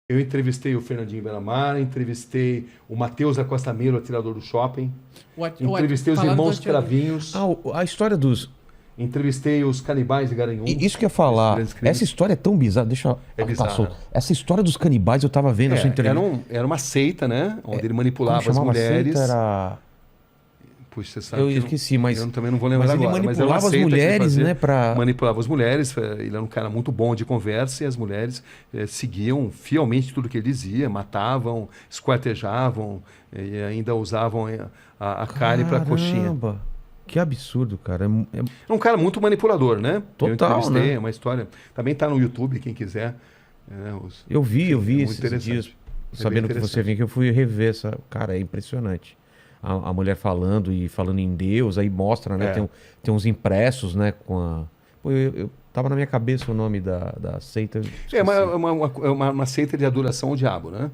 Eu entrevistei o Fernandinho Beiramar, entrevistei o Matheus Acosta Melo, atirador do shopping, entrevistei os Falando do irmãos atirador. Cravinhos, A história dos... entrevistei os canibais de Garanhuns. Isso que eu ia falar. grandes crimes. Essa história é tão bizarra. Deixa eu... É bizarra. solto. Essa história dos canibais eu tava vendo a sua entrevista. Era uma seita, né? Onde ele Como manipulava as chamava a mulheres. seita? Era... Puxa, você sabe Eu que esqueci, mas... eu também não vou lembrar mas ele agora. Mas era uma manipulava as seita que ele mulheres, fazia, né? Pra... Manipulava as mulheres. Ele era um cara muito bom de conversa e as mulheres seguiam fielmente tudo que ele dizia, matavam, esquartejavam e ainda usavam a carne para coxinha. Caramba! Que absurdo, cara. É um cara muito manipulador, né? Total, eu entrevistei, né? é uma história. Também está no YouTube, quem quiser. Eu vi muito esses interessante. dias, É sabendo bem que você interessante. vinha, que eu fui rever essa... Cara, é impressionante. A mulher falando e falando em Deus, aí mostra, né? É. Tem uns impressos, né? Com a... Pô, eu tava na minha cabeça o nome da seita. É uma seita de adoração ao diabo, né?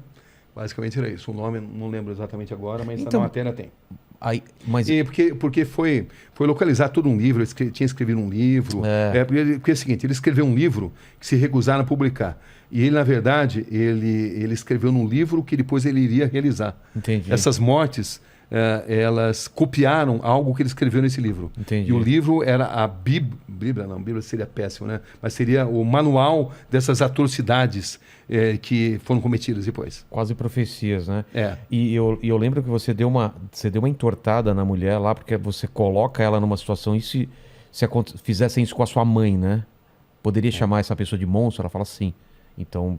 Basicamente era isso. O nome não lembro exatamente agora, mas Então, na matéria tem. Aí, mas E porque foi localizar todo um livro, tinha escrevido um livro. Porque é o seguinte, ele escreveu um livro que se recusaram a publicar. E ele, na verdade, ele escreveu num livro que depois ele iria realizar. Entendi. Essas mortes, elas copiaram algo que ele escreveu nesse livro. Entendi. E o livro era a Bíblia, não, Bíblia seria péssimo, né? Mas seria o manual dessas atrocidades que foram cometidas depois. Quase profecias, né? É. E eu lembro que você deu uma entortada na mulher lá, porque você coloca ela numa situação, e se fizessem isso com a sua mãe, né? Poderia chamar essa pessoa de monstro? Ela fala sim. Então,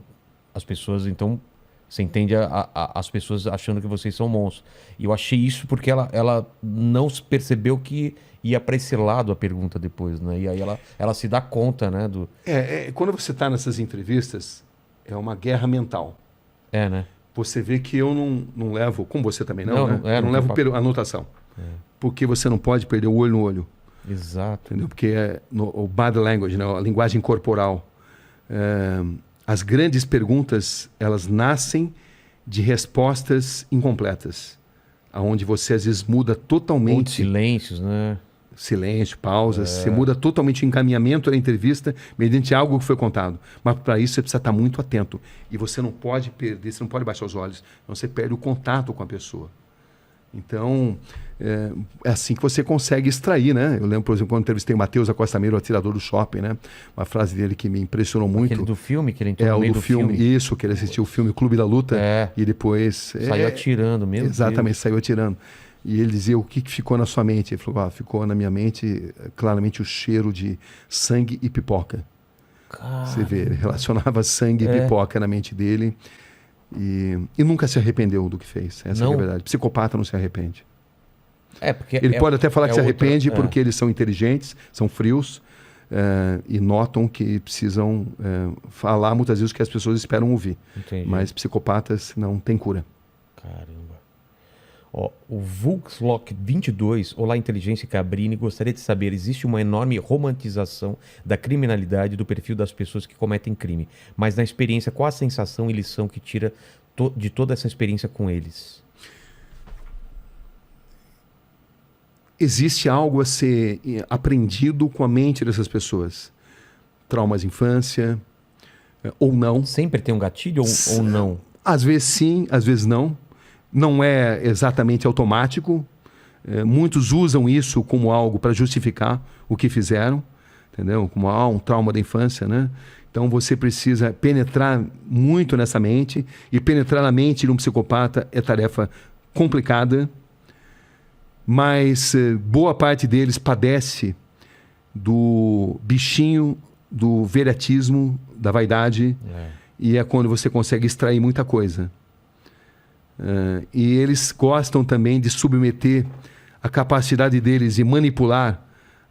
você entende as pessoas achando que vocês são monstros. E eu achei isso porque ela não percebeu que ia para esse lado a pergunta depois, né? E aí ela se dá conta, né? Quando você está nessas entrevistas, é uma guerra mental. É, né? Você vê que eu não levo, como você também não, né? Eu não não levo tem anotação. Porque você não pode perder o olho no olho. Exato. Entendeu? Porque o body language, né? A linguagem corporal. As grandes perguntas, elas nascem de respostas incompletas. Onde você às vezes muda Ou de totalmente... silêncios, né? Silêncio, pausas, você muda totalmente o encaminhamento da entrevista mediante algo que foi contado. Mas para isso você precisa estar muito atento. E você não pode perder, você não pode baixar os olhos, senão você perde o contato com a pessoa. Então, é assim que você consegue extrair, né? Eu lembro, por exemplo, quando entrevistei o Matheus Acosta Melo, o atirador do shopping, né? Uma frase dele que me impressionou muito. Aquele do filme, que ele entrou no o meio do do filme. Isso, que ele assistiu o filme Clube da Luta. E depois... Saiu atirando mesmo. Exatamente, saiu atirando. E ele dizia, o que ficou na sua mente? Ele falou, ficou na minha mente claramente o cheiro de sangue e pipoca. Você vê, ele relacionava sangue e pipoca na mente dele. E nunca se arrependeu do que fez. Essa é a verdade. Psicopata não se arrepende. Porque ele pode até falar que se arrepende outra, porque eles são inteligentes, são frios e notam que precisam falar muitas vezes o que as pessoas esperam ouvir. Entendi. Mas psicopatas não têm cura. Caramba. O Vulkslock 22, Olá Inteligência Cabrini, gostaria de saber, existe uma enorme romantização da criminalidade do perfil das pessoas que cometem crime, mas na experiência, qual a sensação e lição que tira de toda essa experiência com eles? Existe algo a ser aprendido com a mente dessas pessoas. Traumas de infância, ou não. Sempre tem um gatilho ou não? Às vezes sim, às vezes não. Não é exatamente automático. Muitos usam isso como algo para justificar o que fizeram, entendeu? Como um trauma da infância, né? Então você precisa penetrar muito nessa mente, e penetrar na mente de um psicopata é tarefa complicada, mas boa parte deles padece do bichinho, do veratismo, da vaidade, e é quando você consegue extrair muita coisa. E eles gostam também de submeter a capacidade deles de manipular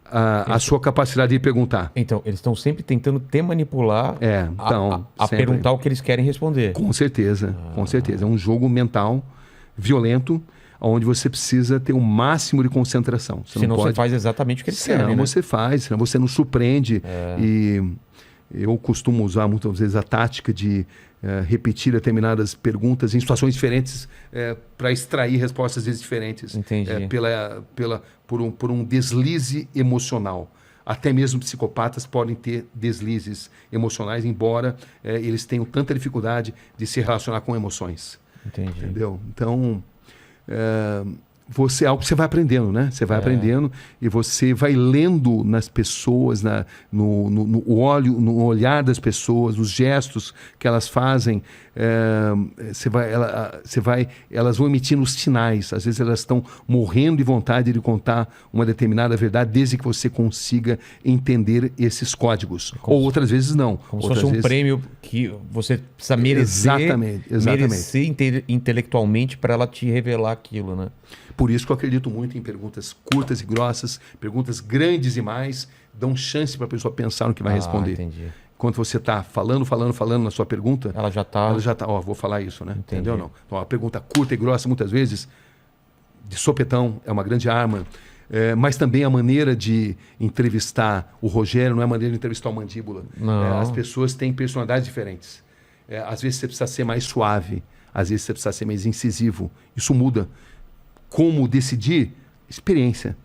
a sua capacidade de perguntar. Então, eles estão sempre tentando te manipular a sempre perguntar o que eles querem responder. Com certeza, com certeza. É um jogo mental violento, onde você precisa ter o máximo de concentração. Senão você faz exatamente o que eles querem, né? Você faz, senão você não surpreende. E eu costumo usar muitas vezes a tática de repetir determinadas perguntas em situações diferentes para extrair respostas às vezes diferentes. Entendi. Por um deslize emocional, Até mesmo psicopatas podem ter deslizes emocionais, embora eles tenham tanta dificuldade de se relacionar com emoções. Entendi. Entendeu? Então, é algo que você vai aprendendo, né? Você vai aprendendo e você vai lendo nas pessoas, no olhar das pessoas, nos gestos que elas fazem. Elas vão emitindo os sinais. Às vezes elas estão morrendo de vontade de contar uma determinada verdade, desde que você consiga entender esses códigos. Ou outras vezes não. Como outras se fosse um vezes... prêmio que você precisa merecer, merecer intelectualmente para ela te revelar aquilo, né? Por isso que eu acredito muito em perguntas curtas e grossas, perguntas grandes demais, dão chance para a pessoa pensar no que vai responder. Entendi. Quando você está falando na sua pergunta, ela já está, vou falar isso, né? Entendi. Entendeu? Não. Então, a pergunta curta e grossa, muitas vezes, de sopetão, é uma grande arma. Mas também a maneira de entrevistar o Rogério não é a maneira de entrevistar o Mandíbula. As pessoas têm personalidades diferentes. Às vezes você precisa ser mais suave, às vezes você precisa ser mais incisivo. Isso muda. Como decidir? Experiência.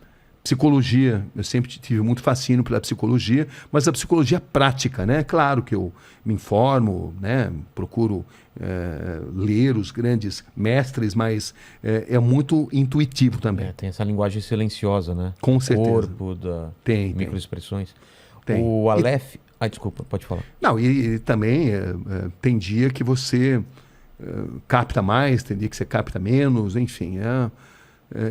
Psicologia. Eu sempre tive muito fascínio pela psicologia, mas a psicologia prática, né? Claro que eu me informo, né? Procuro ler os grandes mestres, mas é muito intuitivo também. Tem essa linguagem silenciosa, né? Com certeza. Corpo, tem microexpressões. Tem. O Aleph... desculpa, pode falar. Não, e também tem dia que você capta mais, tem dia que você capta menos, enfim.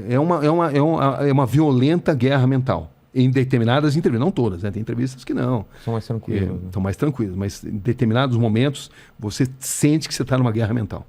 É uma violenta guerra mental. Em determinadas entrevistas, não todas, né? Tem entrevistas que não. São mais tranquilas. São mais tranquilas, mas em determinados momentos você sente que você está numa guerra mental.